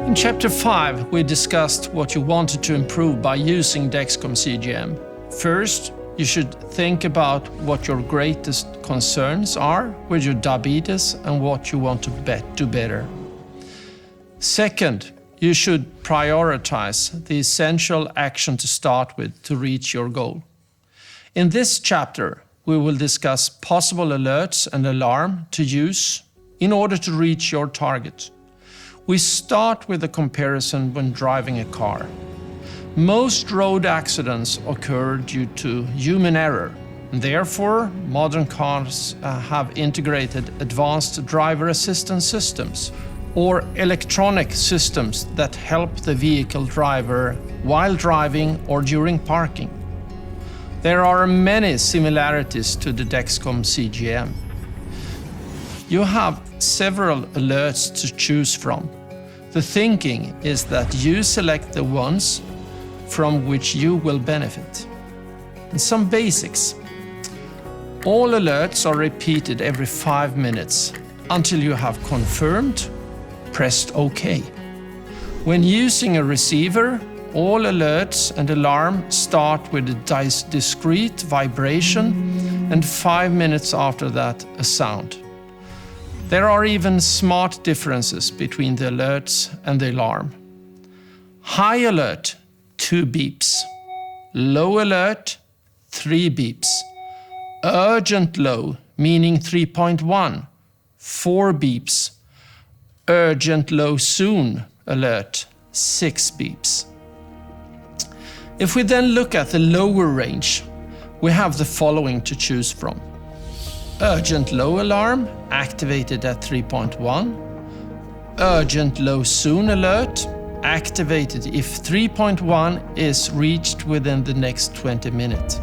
In Chapter 5, we discussed what you wanted to improve by using Dexcom CGM. First, you should think about what your greatest concerns are with your diabetes and what you want to do better. Second, you should prioritize the essential action to start with to reach your goal. In this chapter, we will discuss possible alerts and alarm to use in order to reach your target. We start with a comparison when driving a car. Most road accidents occur due to human error. Therefore, modern cars have integrated advanced driver assistance systems or electronic systems that help the vehicle driver while driving or during parking. There are many similarities to the Dexcom CGM. You have several alerts to choose from. The thinking is that you select the ones from which you will benefit. And some basics. All alerts are repeated every 5 minutes until you have confirmed, pressed OK. When using a receiver, all alerts and alarm start with a discrete vibration and 5 minutes after that a sound. There are even smart differences between the alerts and the alarm. High alert, 2 beeps. Low alert, 3 beeps. Urgent low, meaning 3.1, 4 beeps. Urgent low soon alert, 6 beeps. If we then look at the lower range, we have the following to choose from. Urgent low alarm, activated at 3.1. Urgent low soon alert, activated if 3.1 is reached within the next 20 minutes.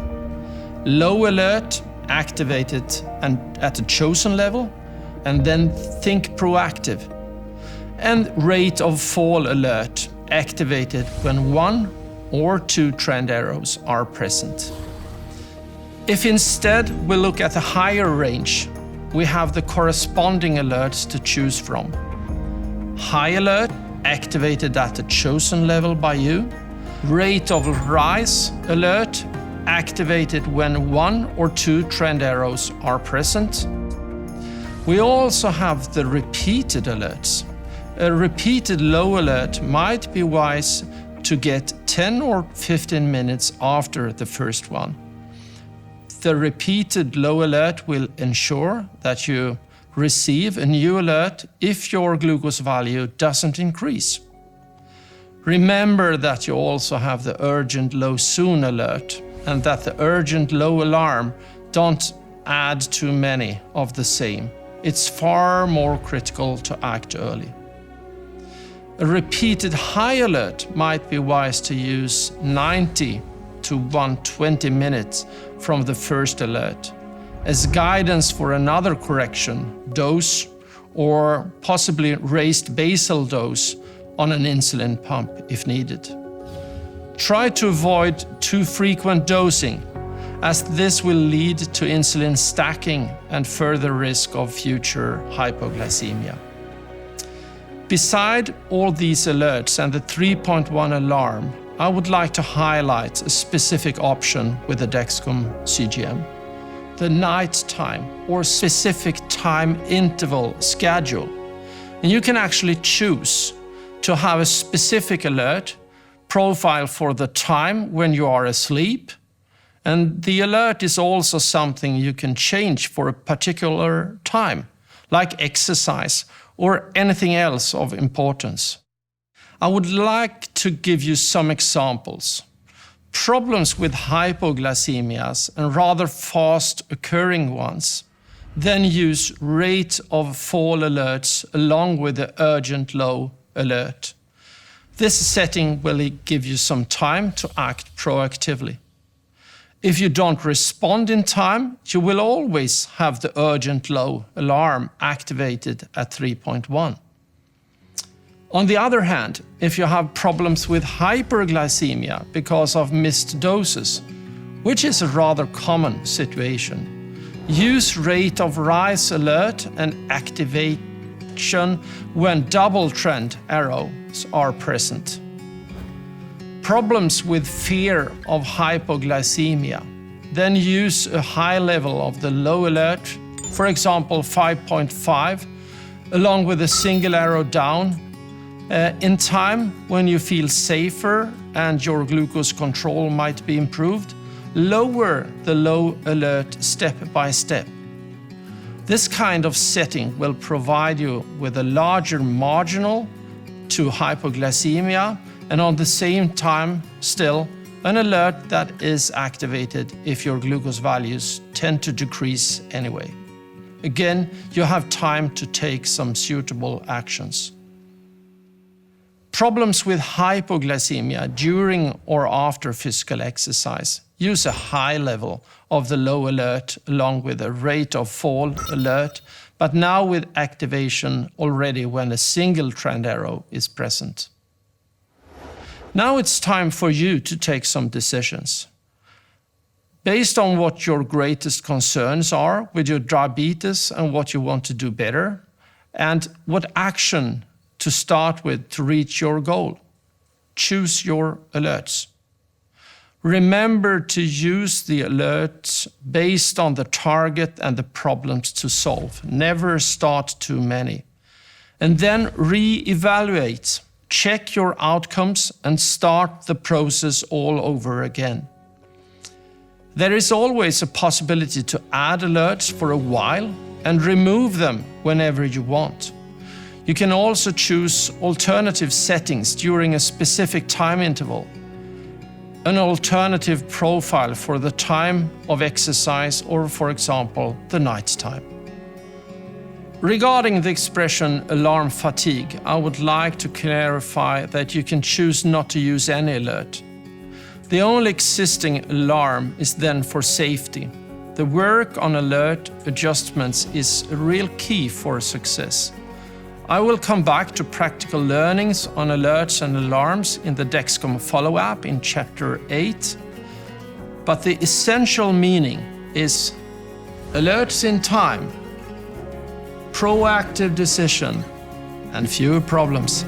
Low alert, activated and at a chosen level, and then think proactive. And rate of fall alert, activated when 1 or 2 trend arrows are present. If instead we look at a higher range, we have the corresponding alerts to choose from. High alert, activated at a chosen level by you. Rate of rise alert, activated when 1 or 2 trend arrows are present. We also have the repeated alerts. A repeated low alert might be wise to get 10 or 15 minutes after the first one. The repeated low alert will ensure that you receive a new alert if your glucose value doesn't increase. Remember that you also have the urgent low soon alert and that the urgent low alarm don't add too many of the same. It's far more critical to act early. A repeated high alert might be wise to use 90 to 120 minutes from the first alert as guidance for another correction, dose, or possibly raised basal dose on an insulin pump if needed. Try to avoid too frequent dosing, as this will lead to insulin stacking and further risk of future hypoglycemia. Beside all these alerts and the 3.1 alarm, I would like to highlight a specific option with the Dexcom CGM. The night time or specific time interval schedule. And you can actually choose to have a specific alert profile for the time when you are asleep. And the alert is also something you can change for a particular time, like exercise or anything else of importance. I would like to give you some examples. Problems with hypoglycemias and rather fast occurring ones. Then use rate of fall alerts along with the urgent low alert. This setting will give you some time to act proactively. If you don't respond in time, you will always have the urgent low alarm activated at 3.1. On the other hand, if you have problems with hyperglycemia because of missed doses, which is a rather common situation, use rate of rise alert and activate action when double trend arrows are present. Problems with fear of hypoglycemia. Then use a high level of the low alert, for example 5.5, along with a single arrow down. In time, when you feel safer and your glucose control might be improved, lower the low alert step by step. This kind of setting will provide you with a larger marginal to hypoglycemia, and at the same time still an alert that is activated if your glucose values tend to decrease anyway. Again, you have time to take some suitable actions. Problems with hypoglycemia during or after physical exercise. Use a high level of the low alert along with a rate of fall alert, but now with activation already when a single trend arrow is present. Now it's time for you to take some decisions. Based on what your greatest concerns are with your diabetes and what you want to do better, and what action to start with to reach your goal. Choose your alerts. Remember to use the alerts based on the target and the problems to solve. Never start too many. And then re-evaluate. Check your outcomes and start the process all over again. There is always a possibility to add alerts for a while and remove them whenever you want. You can also choose alternative settings during a specific time interval. An alternative profile for the time of exercise or, for example, the night time. Regarding the expression alarm fatigue, I would like to clarify that you can choose not to use any alert. The only existing alarm is then for safety. The work on alert adjustments is a real key for success. I will come back to practical learnings on alerts and alarms in the Dexcom follow-up in Chapter 8. But the essential meaning is alerts in time, proactive decision, and fewer problems.